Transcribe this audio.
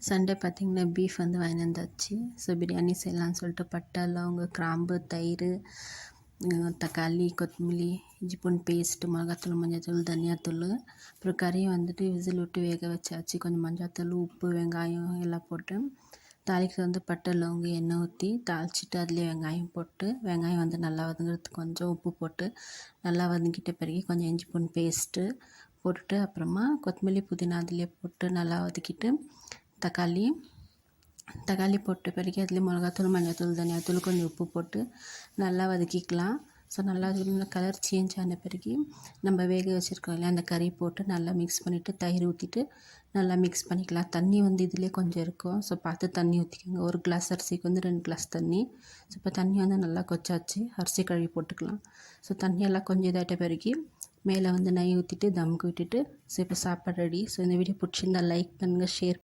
Sunday பார்த்திங்கன்னா beef வந்து வாங்கிட்டு வந்தாச்சு. ஸோ பிரியாணி செய்யலான்னு சொல்லிட்டு பட்டை, லவங்க, கிராம்பு, தயிர், தக்காளி, கொத்தமல்லி, இஞ்சி பூண்டு பேஸ்ட்டு, மிளகாத்தூள், மஞ்சள்தூள், தனியாத்தூள், அப்புறம் கறியை வந்துட்டு விசில் விட்டு வேக வச்சாச்சு. கொஞ்சம் மஞ்சள்தூள், உப்பு, வெங்காயம் எல்லாம் போட்டு தாளிக்கு வந்து பட்டை, லவங்க, எண்ணெய் ஊற்றி தாளிச்சிட்டு அதிலே வெங்காயம் போட்டு வெங்காயம் வந்து நல்லா வதங்குறதுக்கு கொஞ்சம் உப்பு போட்டு நல்லா வதங்கிட்ட பிறகு கொஞ்சம் இஞ்சி பூண்டு பேஸ்ட்டு போட்டுட்டு அப்புறமா கொத்தமல்லி, புதினா அதிலே போட்டு நல்லா வதக்கிட்டு தக்காளி போட்ட பிறகு அதில் மிளகாத்தூள், மஞ்சள்தூள், தனியாத்தூள், கொஞ்சம் உப்பு போட்டு நல்லா வதக்கிக்கலாம். ஸோ நல்லா கலர் சேஞ்ச் ஆன பிறகு நம்ம வேக வச்சுருக்கோம் இல்லையா அந்த கறி போட்டு நல்லா மிக்ஸ் பண்ணிவிட்டு தயிர் ஊற்றிட்டு நல்லா மிக்ஸ் பண்ணிக்கலாம். தண்ணி வந்து இதிலே கொஞ்சம் இருக்கும். ஸோ பார்த்து தண்ணி ஊற்றிக்கோங்க. ஒரு கிளாஸ் அரிசிக்கு வந்து 2 கிளாஸ் தண்ணி. ஸோ இப்போ தண்ணி வந்து நல்லா கொச்சாச்சு. அரிசி கழுவி போட்டுக்கலாம். ஸோ தண்ணியெல்லாம் கொஞ்சம் இதாகிட்ட பிறகு மேலே வந்து நெய் ஊற்றிட்டு தம்க்கு விட்டுட்டு ஸோ இப்போ சாப்பாடு ரெடி. ஸோ இந்த வீடியோ பிடிச்சிருந்தா லைக் பண்ணுங்கள், ஷேர்